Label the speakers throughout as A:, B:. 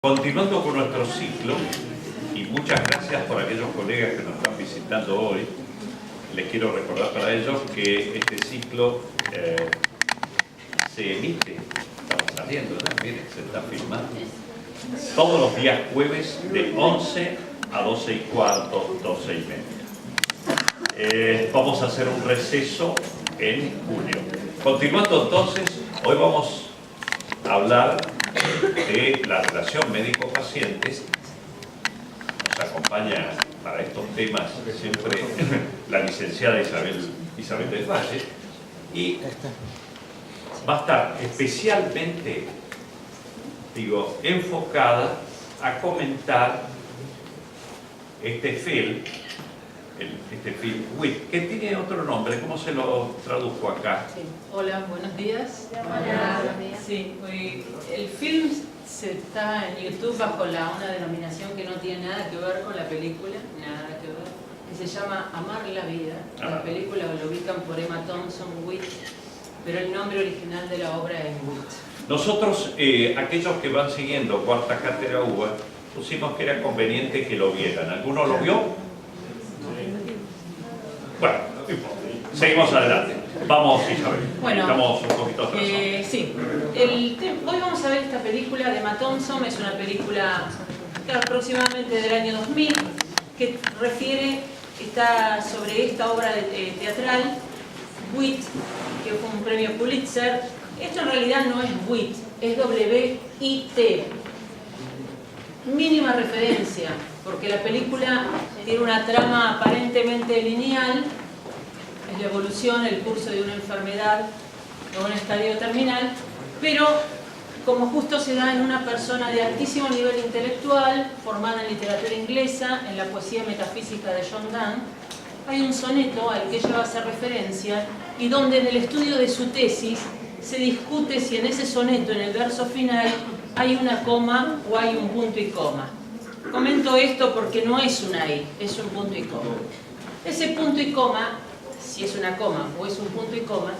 A: Continuando con nuestro ciclo, y muchas gracias por aquellos colegas que nos están visitando hoy, les quiero recordar para ellos que este ciclo se emite, estamos saliendo, ¿no? Miren, se está filmando, todos los días jueves de 11 a 12 y cuarto, 12 y media. Vamos a hacer un receso en junio. Continuando entonces, hoy vamos a hablar de la relación médico-pacientes. Nos acompaña para estos temas siempre la licenciada Isabel del Valle, y va a estar especialmente, enfocada a comentar este film WIT, que tiene otro nombre. ¿Cómo se lo tradujo acá?
B: Sí. Hola, buenos días.
C: Hola, buenos días.
B: Sí, el film está en YouTube bajo una denominación que no tiene nada que ver con la película, nada que ver, que se llama Amar la Vida. La película lo ubican por Emma Thompson, WIT, pero el nombre original de la obra es WIT. Nosotros,
A: aquellos que van siguiendo Cuarta Cátedra UBA, pusimos que era conveniente que lo vieran. ¿Alguno lo vio? Bueno, seguimos adelante. Vamos, Isabel.
B: Bueno,
A: estamos un poquito atrasados.
B: Sí. Hoy vamos a ver esta película de Emma Thompson. Es una película aproximadamente del año 2000 que está sobre esta obra teatral, WIT, que fue un premio Pulitzer. Esto en realidad no es WIT, es W-I-T. Mínima referencia, porque la película tiene una trama aparentemente lineal, es la evolución, el curso de una enfermedad o un estadio terminal, pero como justo se da en una persona de altísimo nivel intelectual, formada en literatura inglesa, en la poesía metafísica de John Donne, hay un soneto al que ella va a hacer referencia y donde en el estudio de su tesis se discute si en ese soneto, en el verso final, hay una coma o hay un punto y coma. Comento esto porque no es una I, es un punto y coma. Ese punto y coma, si es una coma o es un punto y coma,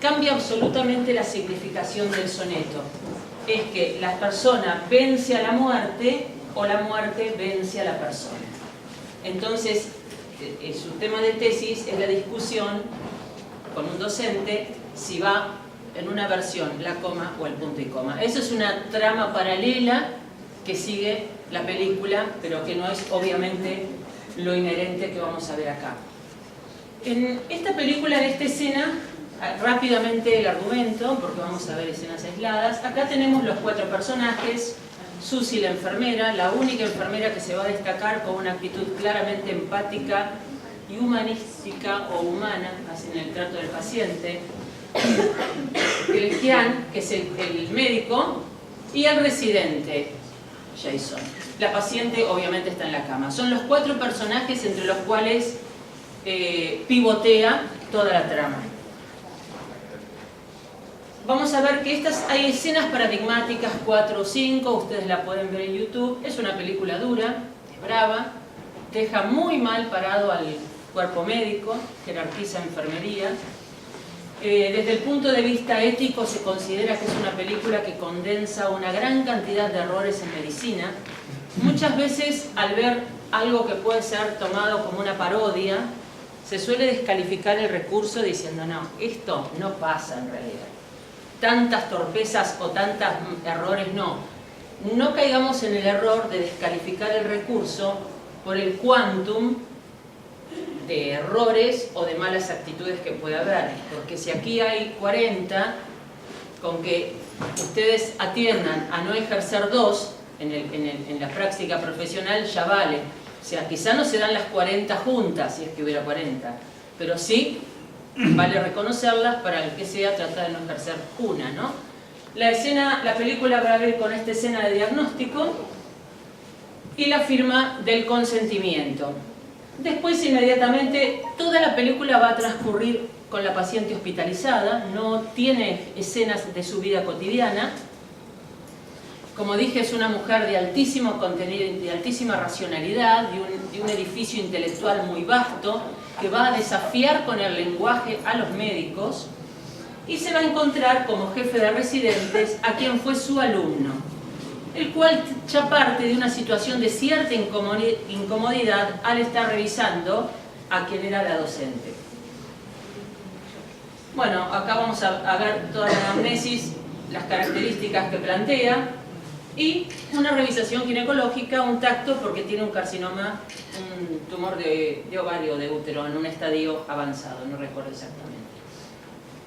B: cambia absolutamente la significación del soneto. Es que la persona vence a la muerte o la muerte vence a la persona. Entonces, su tema de tesis es la discusión con un docente si va en una versión la coma o el punto y coma. Eso es una trama paralela que sigue la película, pero que no es obviamente lo inherente que vamos a ver acá. En esta película, en esta escena, rápidamente el argumento, porque vamos a ver escenas aisladas. Acá tenemos los 4 personajes. Susie, la enfermera, la única enfermera que se va a destacar con una actitud claramente empática y humanística o humana en el trato del paciente. El Kian, que es el médico, y el residente, Jason. La paciente obviamente está en la cama. Son los 4 personajes entre los cuales pivotea toda la trama. Vamos a ver que hay escenas paradigmáticas, 4 o 5, ustedes la pueden ver en YouTube. Es una película dura, es brava, deja muy mal parado al cuerpo médico, jerarquiza enfermería. Desde el punto de vista ético se considera que es una película que condensa una gran cantidad de errores en medicina. Muchas veces, al ver algo que puede ser tomado como una parodia, se suele descalificar el recurso diciendo no, esto no pasa en realidad. Tantas torpezas o tantos errores no. No caigamos en el error de descalificar el recurso por el quantum de errores o de malas actitudes que puede haber, porque si aquí hay 40, con que ustedes atiendan a no ejercer 2 en la práctica profesional ya vale. O sea, quizá no se dan las 40 juntas, si es que hubiera 40, pero sí vale reconocerlas para el que sea tratar de no ejercer una, ¿no? La película va a ver con esta escena de diagnóstico y la firma del consentimiento. Después, inmediatamente, toda la película va a transcurrir con la paciente hospitalizada, no tiene escenas de su vida cotidiana. Como dije, es una mujer de altísimo contenido, de altísima racionalidad, de un edificio intelectual muy vasto, que va a desafiar con el lenguaje a los médicos y se va a encontrar como jefe de residentes a quien fue su alumno. el cual ya parte de una situación de cierta incomodidad al estar revisando a quien era la docente. Bueno, acá vamos a ver toda la anamnesis, las características que plantea y una revisación ginecológica, un tacto porque tiene un carcinoma, un tumor de ovario de útero en un estadio avanzado, no recuerdo exactamente.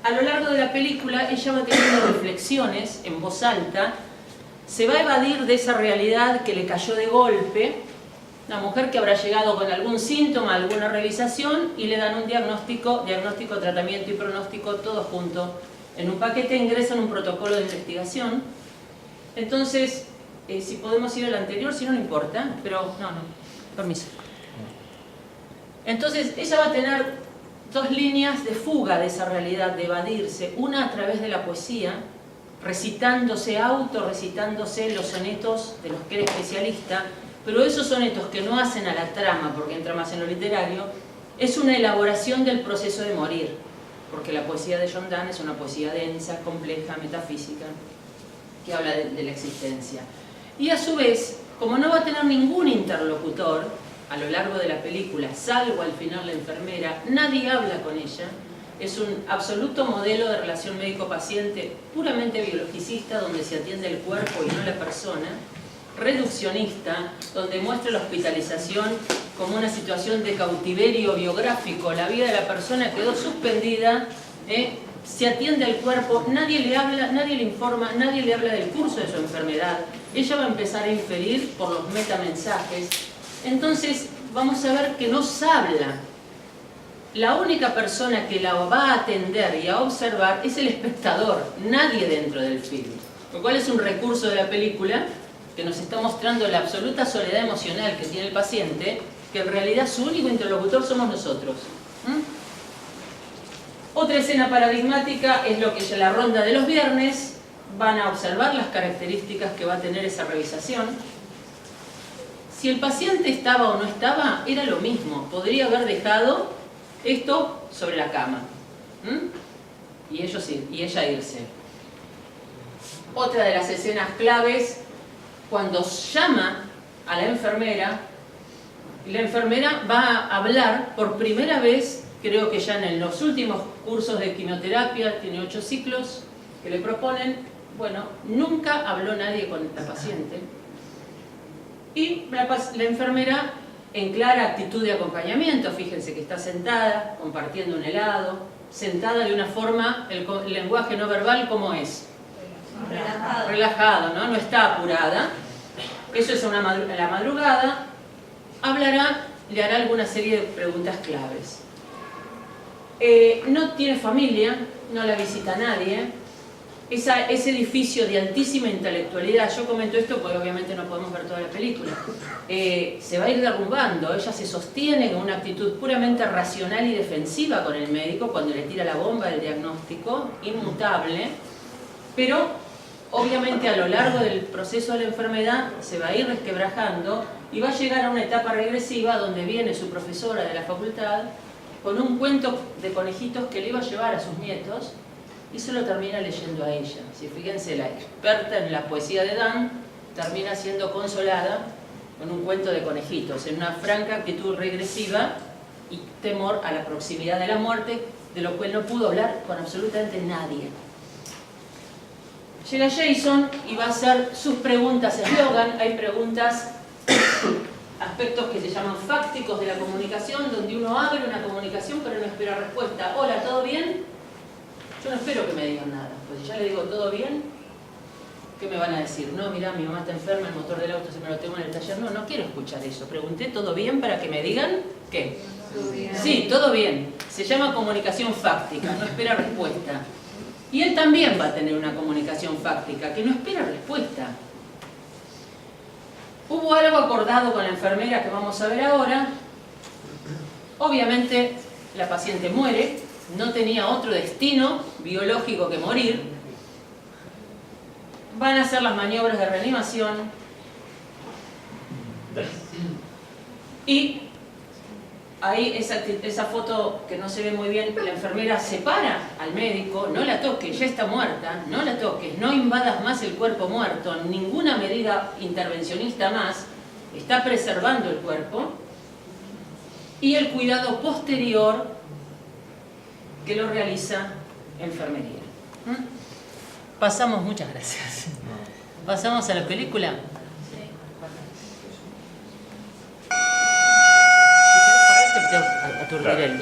B: A lo largo de la película ella va teniendo reflexiones en voz alta, se va a evadir de esa realidad que le cayó de golpe, una mujer que habrá llegado con algún síntoma, alguna revisación y le dan un diagnóstico, tratamiento y pronóstico, todo junto en un paquete, ingresa en un protocolo de investigación. Entonces, si podemos ir al anterior, si no, no importa, pero no, permiso. Entonces, ella va a tener dos líneas de fuga de esa realidad, de evadirse, una a través de la poesía, recitándose, autorrecitándose los sonetos de los que era especialista, pero esos sonetos que no hacen a la trama, porque entra más en lo literario, es una elaboración del proceso de morir, porque la poesía de John Donne es una poesía densa, compleja, metafísica, que habla de la existencia. Y a su vez, como no va a tener ningún interlocutor a lo largo de la película, salvo al final la enfermera, nadie habla con ella, es un absoluto modelo de relación médico-paciente puramente biologicista, donde se atiende el cuerpo y no la persona, reduccionista, donde muestra la hospitalización como una situación de cautiverio biográfico, la vida de la persona quedó suspendida, se atiende al cuerpo, nadie le habla, nadie le informa, nadie le habla del curso de su enfermedad, ella va a empezar a inferir por los metamensajes. Entonces vamos a ver que nos habla. La única persona que la va a atender y a observar es el espectador, nadie dentro del film. Lo cual es un recurso de la película que nos está mostrando la absoluta soledad emocional que tiene el paciente, que en realidad su único interlocutor somos nosotros. Otra escena paradigmática es lo que es la ronda de los viernes. Van a observar las características que va a tener esa revisación. Si el paciente estaba o no estaba, era lo mismo. Podría haber dejado esto sobre la cama. Y ella irse. Otra de las escenas claves, cuando llama a la enfermera va a hablar por primera vez, creo que ya en los últimos cursos de quimioterapia, tiene 8 ciclos que le proponen, bueno, nunca habló nadie con la paciente. Y la enfermera en clara actitud de acompañamiento, fíjense que está sentada, compartiendo un helado, sentada de una forma, el lenguaje no verbal, ¿cómo es? Relajado, ¿no? No está apurada. Eso es la madrugada. Hablará, le hará alguna serie de preguntas claves. No tiene familia, no la visita nadie. Ese edificio de altísima intelectualidad, yo comento esto porque obviamente no podemos ver toda la película, se va a ir derrumbando. Ella se sostiene con una actitud puramente racional y defensiva con el médico cuando le tira la bomba del diagnóstico, inmutable, pero obviamente a lo largo del proceso de la enfermedad se va a ir resquebrajando y va a llegar a una etapa regresiva donde viene su profesora de la facultad con un cuento de conejitos que le iba a llevar a sus nietos y se lo termina leyendo a ella. Si fíjense, la experta en la poesía de Donne termina siendo consolada con un cuento de conejitos, en una franca actitud regresiva y temor a la proximidad de la muerte, de lo cual no pudo hablar con absolutamente nadie. Llega Jason y va a hacer sus preguntas eslogan. Hay preguntas, aspectos que se llaman fácticos de la comunicación, donde uno abre una comunicación pero no espera respuesta. Hola, ¿todo bien? Yo no espero que me digan nada, pues si ya le digo todo bien, ¿qué me van a decir? No, mirá, mi mamá está enferma, el motor del auto se me lo tengo en el taller. No quiero escuchar eso. Pregunté todo bien para que me digan, ¿qué? Todo bien. Sí, todo bien. Se llama comunicación fáctica, no espera respuesta. Y él también va a tener una comunicación fáctica, que no espera respuesta. Hubo algo acordado con la enfermera que vamos a ver ahora. Obviamente la paciente muere, no tenía otro destino biológico que morir. Van a hacer las maniobras de reanimación y ahí esa foto que no se ve muy bien, la enfermera separa al médico, no la toques, ya está muerta, no la toques, no invadas más el cuerpo muerto, ninguna medida intervencionista más, está preservando el cuerpo, y el cuidado posterior que lo realiza enfermería. Pasamos, muchas gracias. Pasamos a la película. Aturdir el...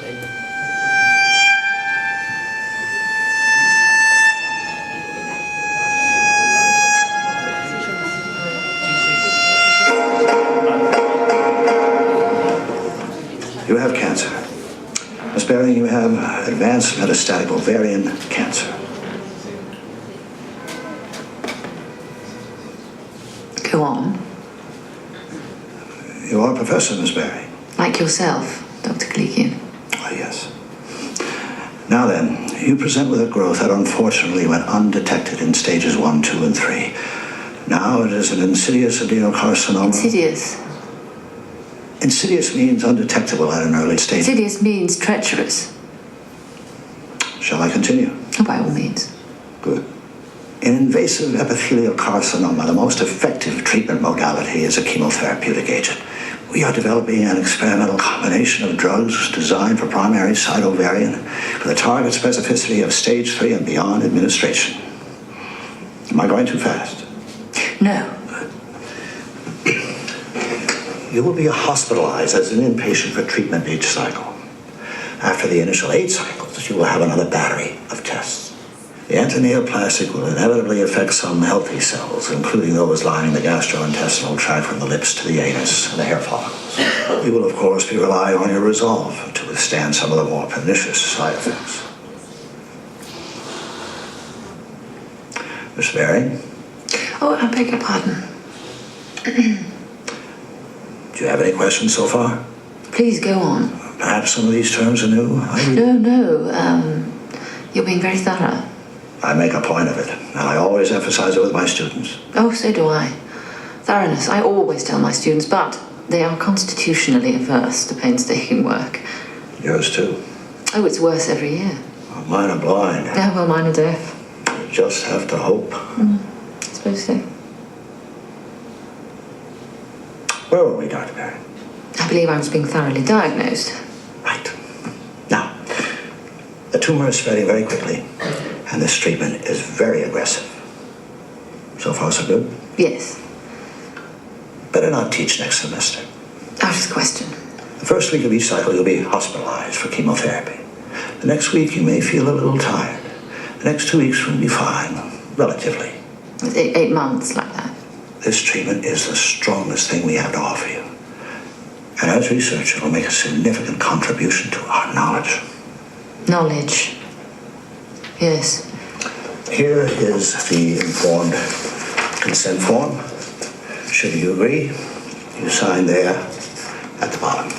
C: You have cancer. Miss Baring, you have advanced metastatic ovarian cancer.
D: Go on.
C: You are a professor, Miss Baring.
D: Like yourself, Dr. Gleekin.
C: Oh, yes. Now then, you present with a growth that unfortunately went undetected in stages 1, 2, and 3. Now it is an insidious adenocarcinoma.
D: Insidious.
C: Insidious means undetectable at an early stage.
D: Insidious means treacherous.
C: Shall I continue?
D: Oh, by all means.
C: Good. In invasive epithelial carcinoma, the most effective treatment modality is a chemotherapeutic agent. We are developing an experimental combination of drugs designed for primary site ovarian with a target specificity of stage 3 and beyond administration. Am I going too fast?
D: No.
C: You will be hospitalized as an inpatient for treatment each cycle. After the initial 8 cycles, you will have another battery of tests. The antineoplastic will inevitably affect some healthy cells, including those lining the gastrointestinal tract from the lips to the anus and the hair follicles. We will, of course, be relying on your resolve to withstand some of the more pernicious side effects. Miss Baring?
D: Oh, I beg your pardon.
C: Do you have any questions so far?
D: Please go on.
C: Perhaps some of these terms are new?
D: No. You're being very thorough.
C: I make a point of it, and I always emphasize it with my students.
D: Oh, so do I. Thoroughness, I always tell my students, but they are constitutionally averse to painstaking work.
C: Yours too.
D: Oh, it's worse every year.
C: Well, mine are blind.
D: Yeah, well, mine are deaf.
C: You just have to hope.
D: I suppose so.
C: Where were we, Dr. Baring?
D: I believe I was being thoroughly diagnosed.
C: Right. Now, the tumor is spreading very quickly, and this treatment is very aggressive. So far, so good?
D: Yes.
C: Better not teach next semester.
D: Out of the question.
C: The first week of each cycle, you'll be hospitalized for chemotherapy. The next week, you may feel a little tired. The next 2 weeks will be fine, relatively.
D: It's 8 months like that.
C: This treatment is the strongest thing we have to offer you. And as research, it will make a significant contribution to our knowledge.
D: Knowledge. Yes.
C: Here is the informed consent form. Should you agree, you sign there at the bottom.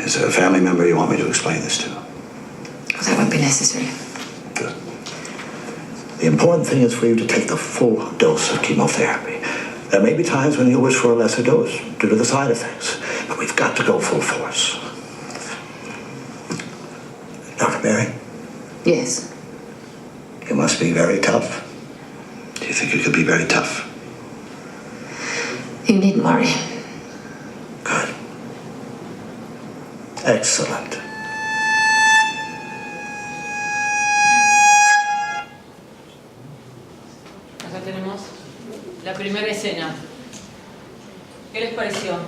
C: Is there a family member you want me to explain this to?
D: Well, that won't be necessary.
C: Good. The important thing is for you to take the full dose of chemotherapy. There may be times when you'll wish for a lesser dose due to the side effects, but we've got to go full force. Dr. Baring?
D: Yes.
C: You must be very tough. Do you think you could be very tough?
D: You needn't worry.
C: Good. Excellent.
B: Acá tenemos la primera escena. ¿Qué les pareció?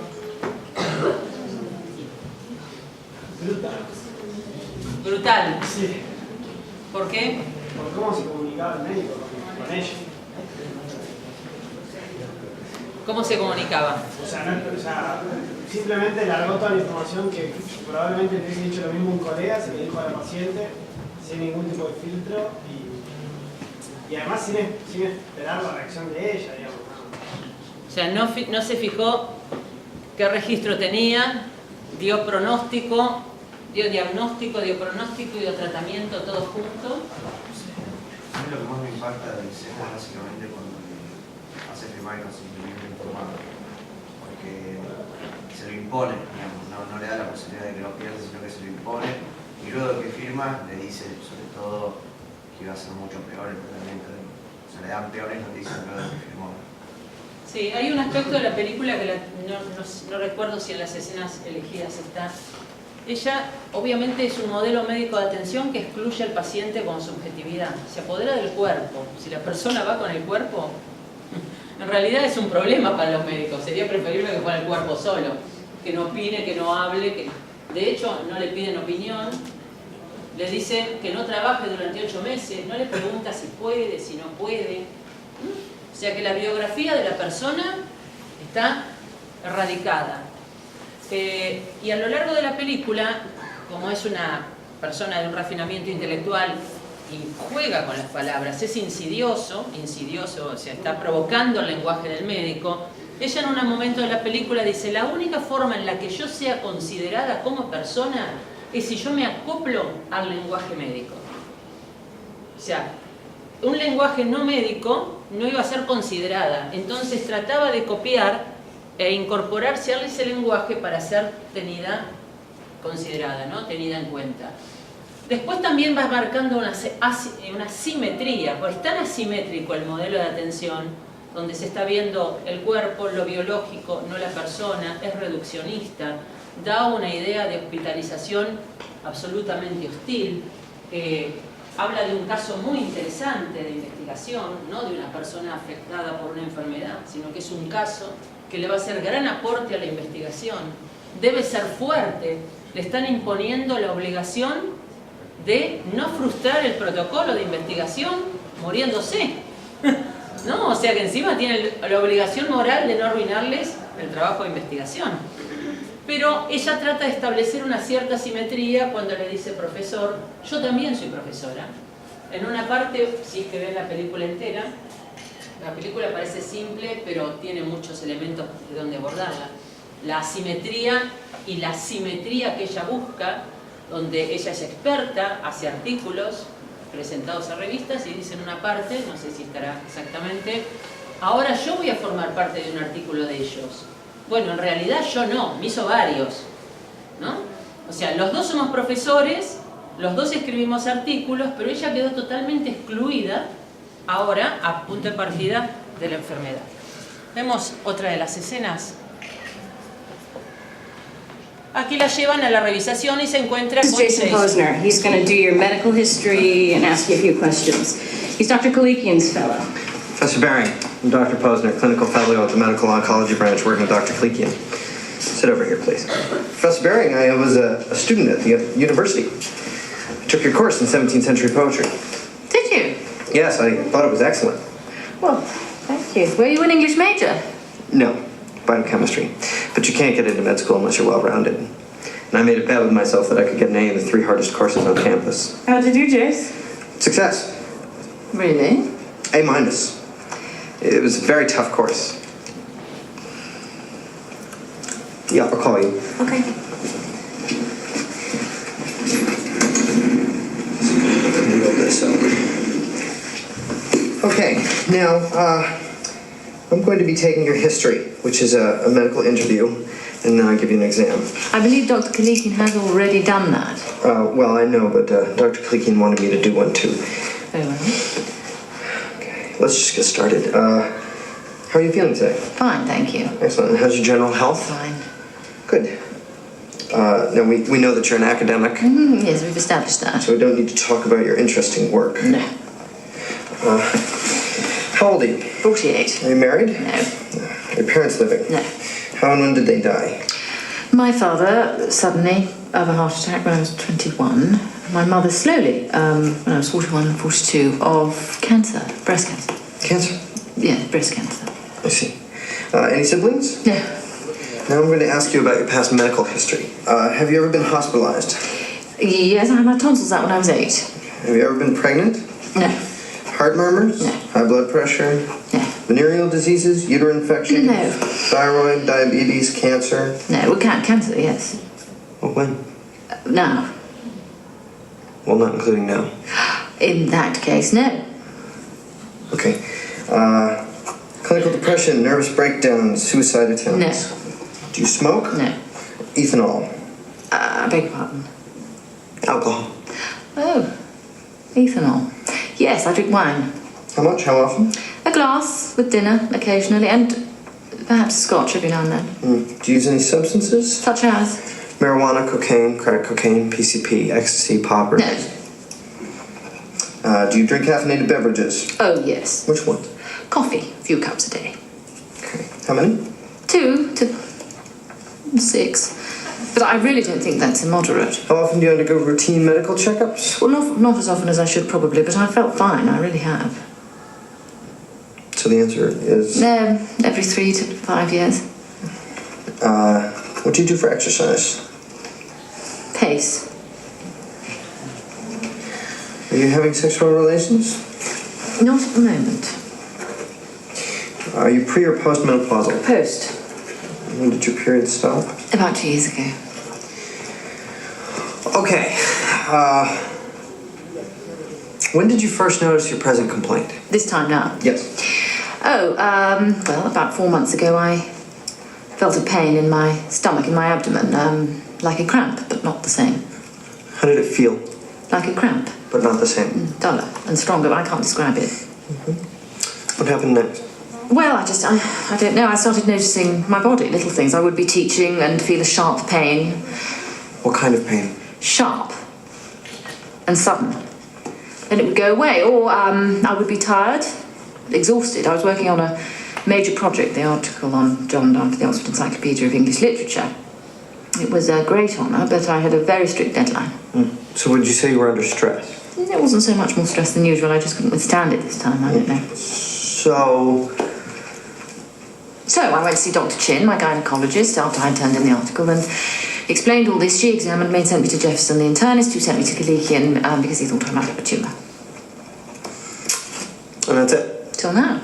B: Brutal.
E: Sí,
B: ¿Por qué?
E: por cómo se comunicaba el médico con ella.
B: ¿Cómo se comunicaba?
E: O sea, simplemente largó toda la información que probablemente le hubiese dicho lo mismo un colega, se le dijo a la paciente, sin ningún tipo de filtro y además sin esperar la reacción de ella, digamos.
B: O sea, no se fijó qué registro tenía, dio pronóstico, dio diagnóstico, dio pronóstico y dio tratamiento, todo junto.
F: mí lo que más me impacta del escena es básicamente cuando le hace firmar el consentimiento informado, porque se lo impone, digamos, no le da la posibilidad de que lo pierda, sino que se lo impone, y luego de que firma le dice sobre todo que iba a ser mucho peor el tratamiento, o sea, le dan peores noticias luego de que firmó.
B: Sí, hay un aspecto de la película que no recuerdo si en las escenas elegidas está. Ella obviamente es un modelo médico de atención que excluye al paciente con subjetividad, se apodera del cuerpo. Si la persona va con el cuerpo, en realidad es un problema para los médicos, sería preferible que fuera el cuerpo solo, que no opine, que no hable, que... De hecho no le piden opinión, le dicen que no trabaje durante 8 meses, no le pregunta si puede, si no puede. O sea que la biografía de la persona está erradicada. Y a lo largo de la película, como es una persona de un refinamiento intelectual y juega con las palabras, es insidioso, o sea, está provocando el lenguaje del médico, ella en un momento de la película dice: la única forma en la que yo sea considerada como persona es si yo me acoplo al lenguaje médico. O sea, un lenguaje no médico no iba a ser considerada, entonces trataba de copiar e incorporarse a ese lenguaje para ser considerada, ¿no? Tenida en cuenta. Después también va marcando una simetría, porque es tan asimétrico el modelo de atención, donde se está viendo el cuerpo, lo biológico, no la persona, es reduccionista, da una idea de hospitalización absolutamente hostil, habla de un caso muy interesante de investigación, no de una persona afectada por una enfermedad, sino que es un caso que le va a hacer gran aporte a la investigación. Debe ser fuerte, le están imponiendo la obligación de no frustrar el protocolo de investigación muriéndose. ¿No? O sea que encima tiene la obligación moral de no arruinarles el trabajo de investigación. Pero ella trata de establecer una cierta simetría cuando le dice: profesor, yo también soy profesora. En una parte, si es que ven la película entera, la película parece simple, pero tiene muchos elementos de donde abordarla. La asimetría y la simetría que ella busca, donde ella es experta, hace artículos presentados a revistas y dice en una parte, no sé si estará exactamente: ahora yo voy a formar parte de un artículo de ellos. Bueno, en realidad yo no, me hizo varios, ¿no? O sea, los dos somos profesores, los dos escribimos artículos, pero ella quedó totalmente excluida ahora a punto de partida de la enfermedad. Vemos otra de las escenas. Aquí la llevan a la revisación y se encuentra con
G: Jason Posner. He's going to do your medical history and ask you a few questions. He's Dr. Kalikian's fellow.
H: Professor Baring, I'm Dr. Posner, clinical fellow at the medical oncology branch, working with Dr. Kalikian. Sit over here, please. Professor Baring, I was a student at the university. I took your course in 17th century poetry.
D: Did you?
H: Yes, I thought it was excellent.
D: Well, thank you. Were you an English major?
H: No, biochemistry. But you can't get into med school unless you're well-rounded. And I made a bet with myself that I could get an A in the 3 hardest courses on campus.
G: How did you do, Jace?
H: Success.
D: Really?
H: A-. It was a very tough course. Yeah, I'll call you.
D: Okay.
H: Roll this over. Okay, now, I'm going to be taking your history, which is a medical interview, and then I'll give you an exam.
D: I believe Dr. Kalikian has already done that.
H: Well, I know, but Dr. Kalikian wanted me to do one too.
D: Very well.
H: Okay, let's just get started. How are you feeling today?
D: Fine, thank you.
H: Excellent. And how's your general health?
D: Fine.
H: Good. Now, we know that you're an academic,
D: Yes, we've established that.
H: so we don't need to talk about your interesting work.
D: No.
H: How old are you?
D: 48.
H: Are you married?
D: No.
H: Your parents living?
D: No.
H: How and when did they die?
D: My father, suddenly, of a heart attack when I was 21. My mother, slowly, when I was 41 and 42, of cancer, breast cancer.
H: Cancer?
D: Yeah, breast cancer.
H: I see. Any siblings?
D: No.
H: Now I'm going to ask you about your past medical history. Have you ever been hospitalized?
D: Yes, I had my tonsils out when I was 8.
H: Have you ever been pregnant?
D: No.
H: Heart murmurs?
D: No.
H: High blood pressure?
D: No.
H: Venereal diseases? Uterine infections?
D: No.
H: Thyroid, diabetes, cancer?
D: No, well, cancer, yes.
H: Well, when?
D: Now.
H: Well, not including now.
D: In that case, no.
H: Clinical depression, nervous breakdown, suicide attempts.
D: No.
H: Do you smoke?
D: No.
H: Ethanol.
D: I beg your pardon.
H: Alcohol.
D: Oh, ethanol. Yes, I drink wine.
H: How much? How often?
D: A glass with dinner occasionally, and perhaps scotch every now and then.
H: Do you use any substances?
D: Such as?
H: Marijuana, cocaine, crack cocaine, PCP, ecstasy, poppers.
D: No.
H: Do you drink caffeinated beverages?
D: Oh, yes.
H: Which ones?
D: Coffee, a few cups a day.
H: Okay. How many?
D: 2 to 6. But I really don't think that's immoderate.
H: How often do you undergo routine medical checkups?
D: Well, not as often as I should probably, but I felt fine, I really have.
H: So the answer is...
D: Every 3 to 5 years.
H: What do you do for exercise?
D: Pace.
H: Are you having sexual relations?
D: Not at the moment.
H: Are you pre or postmenopausal?
D: Post.
H: When did your period stop?
D: About 2 years ago.
H: Okay. When did you first notice your present complaint?
D: This time now.
H: Yes.
D: Oh, well, about 4 months ago I felt a pain in my stomach, in my abdomen, like a cramp, but not the same.
H: How did it feel?
D: Like a cramp.
H: But not the same.
D: Duller and stronger, but I can't describe it.
H: What happened next?
D: Well, I don't know. I started noticing my body, little things. I would be teaching and feel a sharp pain.
H: What kind of pain?
D: Sharp and sudden. Then it would go away, or I would be tired, exhausted. I was working on a major project, the article on John Donne for the Oxford Encyclopedia of English Literature. It was a great honour, but I had a very strict deadline.
H: So would you say you were under stress?
D: It wasn't so much more stress than usual. I just couldn't withstand it this time. I don't know. So I went to see Dr. Chin, my gynaecologist, after I turned in the article, and explained all this. She examined me and sent me to Jefferson, the internist, who sent me to Kalikian because he thought I might have a tumour.
H: And that's it?
D: Till now.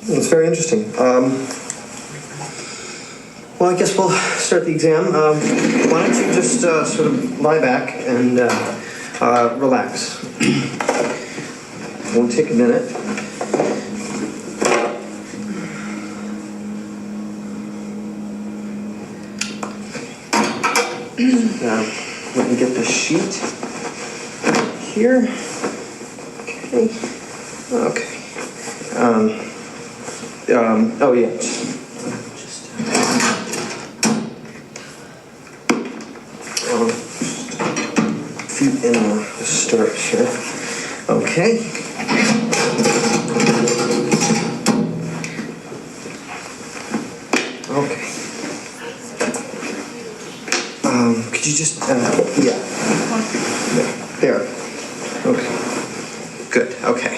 H: That's very interesting. Well, I guess we'll start the exam. Why don't you just sort of lie back and relax. It won't take a minute. Let me get the sheet here. Okay. Oh yeah. Feet in the stirrups here. Okay. Okay. Could you just, yeah. There. Okay. Good, okay.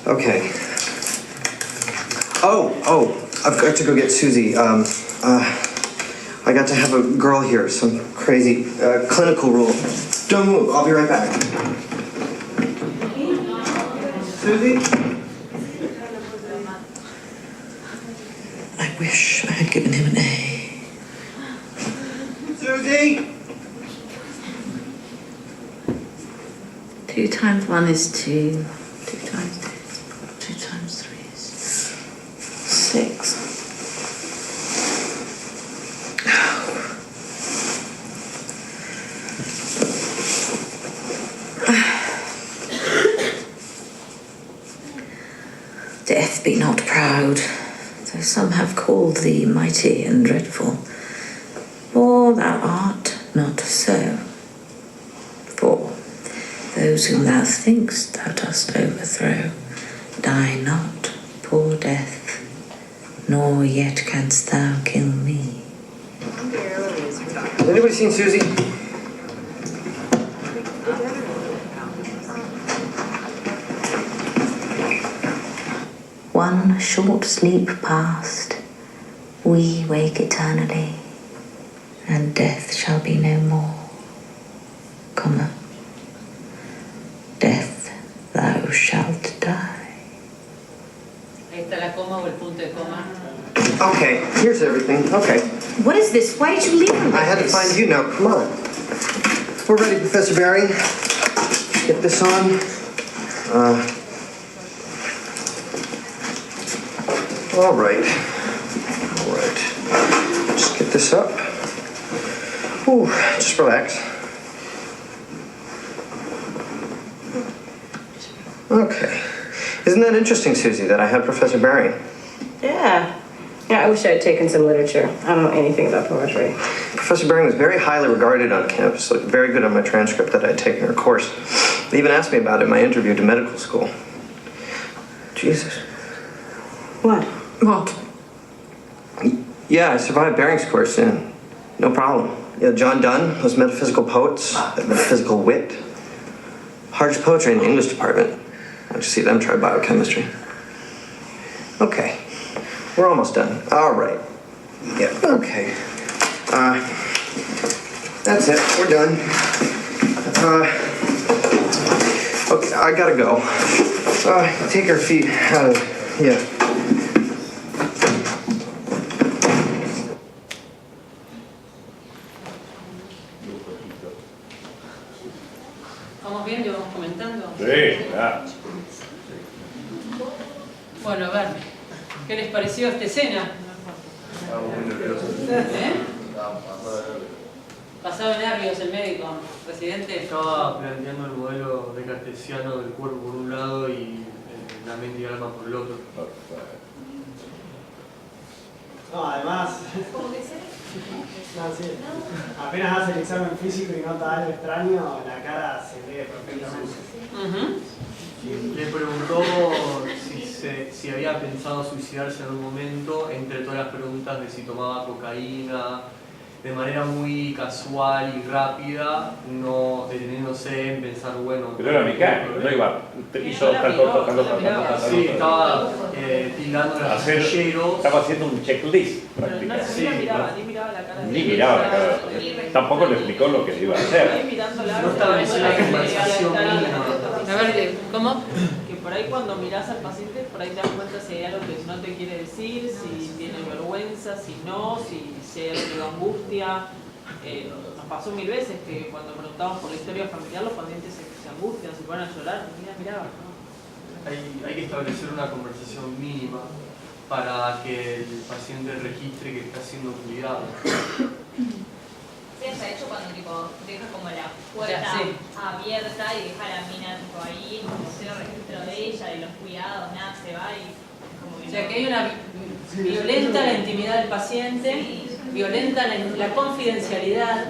H: Okay. Oh, I've got to go get Susie. I got to have a girl here, some crazy clinical rule. Don't move, I'll be right back. Susie?
D: I wish I had given him an A.
H: Susie?
D: 2 times 1 is 2. 2 times 2 times 3 is 6. Death be not proud, though some have called thee mighty and dreadful, for thou art not so. For those whom thou think'st thou dost overthrow die not, poor death, nor yet canst thou kill me.
H: Has anybody seen Susie?
D: One short sleep past, we wake eternally, and death shall be no more, comma, death thou shalt die.
B: Ahí está la coma o el punto de coma.
H: Okay, here's everything. Okay.
D: What is this? Why did you leave him like
H: I had to
D: this?
H: find you now. Come on. We're ready, Professor Baring. Get this on. All right. Just get this up. Ooh, just relax. Okay. Isn't that interesting, Susie, that I had Professor Baring?
G: Yeah, I wish I had taken some literature. I don't know anything about poetry.
H: Professor Baring was very highly regarded on campus, looked very good on my transcript that I'd taken her course. They even asked me about it in my interview to medical school. Jesus.
G: What?
D: What?
H: Yeah, I survived Baring's course, and no problem. Yeah, John Donne, those metaphysical poets, that metaphysical wit. Hardest poetry in the English department. How'd you see them try biochemistry? Okay, we're almost done. All right. Yeah, okay. That's it, we're done. Okay, I gotta go. Take our feet out of, yeah.
B: ¿Vamos viendo y vamos comentando?
A: Sí, claro.
B: Bueno, a ver, ¿qué les pareció esta escena? ¿Eh? Pasado de nervios el médico, residente.
I: Estaba planteando el modelo de cartesiano del cuerpo por un lado y la mente y el alma por el otro.
E: No, además, no, sí. Apenas hace el examen físico y nota algo extraño, la cara se lee perfectamente.
I: Le preguntó si había pensado suicidarse en algún momento, entre todas las preguntas de si tomaba cocaína, de manera muy casual y rápida, no deteniéndose en pensar, bueno...
A: Pero era mecánico, no iba, hizo tanto.
I: Sí, estaba tirando los astilleros.
A: Estaba haciendo un checklist prácticamente. Ni miraba la cara. Tampoco le explicó lo que iba a hacer.
I: No estaba en una conversación mínima.
B: A ver, ¿cómo?
J: Que por ahí cuando mirás al paciente, por ahí te das cuenta si hay algo que no te quiere decir, si tiene vergüenza, si no, si hay algo que da angustia. Nos pasó 1000 veces que cuando preguntamos por la historia familiar, los pacientes se angustian, se ponen a llorar. Mirá.
I: Hay que establecer una conversación mínima para que el paciente registre que está siendo cuidado.
K: Sí, de hecho cuando tipo, deja como la puerta abierta y deja a la mina tipo, ahí, como cero registro de ella, de los cuidados, nada, se va y como que...
B: O sea que hay una violenta la intimidad del paciente, violenta la confidencialidad,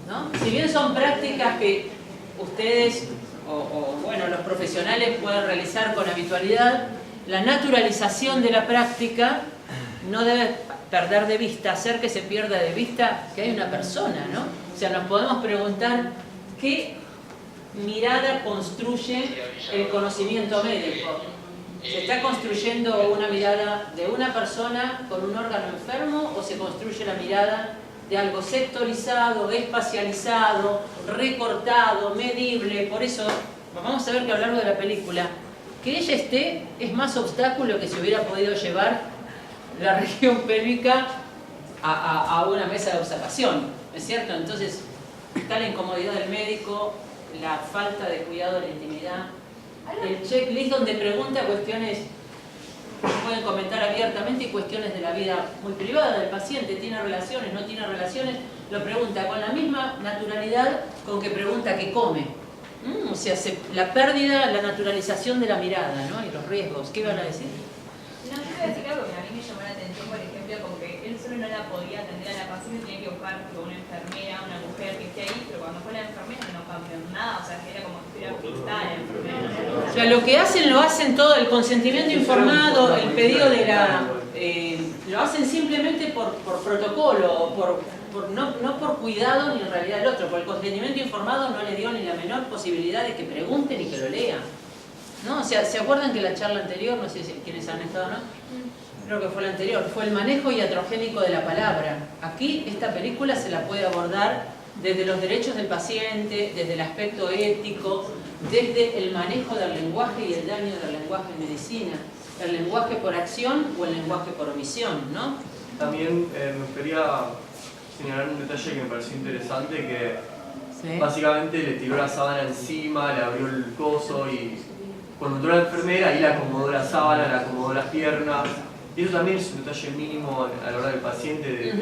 B: ¿no? Si bien son prácticas que ustedes o bueno, los profesionales pueden realizar con habitualidad, la naturalización de la práctica no debe perder de vista, hacer que se pierda de vista que hay una persona, ¿no? O sea, nos podemos preguntar qué mirada construye el conocimiento médico. ¿Se está construyendo una mirada de una persona con un órgano enfermo o se construye la mirada de algo sectorizado, espacializado, recortado, medible? Por eso, vamos a ver que a lo largo de la película, que ella esté es más obstáculo que se hubiera podido llevar la región pélvica a una mesa de observación, ¿es cierto? Entonces, está la incomodidad del médico, la falta de cuidado de la intimidad, el checklist donde pregunta cuestiones que pueden comentar abiertamente y cuestiones de la vida muy privada del paciente, tiene relaciones, no tiene relaciones, lo pregunta con la misma naturalidad con que pregunta qué come. O sea, la pérdida, la naturalización de la mirada, ¿no? Y los riesgos. ¿Qué iban a decir?
K: No, yo iba a decir algo que a mí me llamó la atención, por ejemplo, como que él solo no la podía atender a la paciente, tenía que buscar una enfermera, una mujer que esté ahí, pero cuando fue la enfermera no cambió nada, o sea, que era como que estuviera pintada la enfermera.
B: O sea, lo que hacen, lo hacen todo, el consentimiento informado, el pedido de la... lo hacen simplemente por protocolo, no por cuidado ni en realidad el otro, por el consentimiento informado no le dio ni la menor posibilidad de que pregunten y que lo lean. ¿No? O sea, ¿se acuerdan que la charla anterior, no sé si quienes han estado, no? Creo que fue la anterior, fue el manejo iatrogénico de la palabra. Aquí esta película se la puede abordar desde los derechos del paciente, desde el aspecto ético, desde el manejo del lenguaje y el daño del lenguaje en medicina, el lenguaje por acción o el lenguaje por omisión, ¿no?
I: También me gustaría señalar un detalle que me pareció interesante, que
B: Sí.
I: Básicamente le tiró la sábana encima, le abrió el coso y cuando entró la enfermera ahí le acomodó la sábana, le acomodó las piernas. Y eso también es un detalle mínimo a la hora del paciente de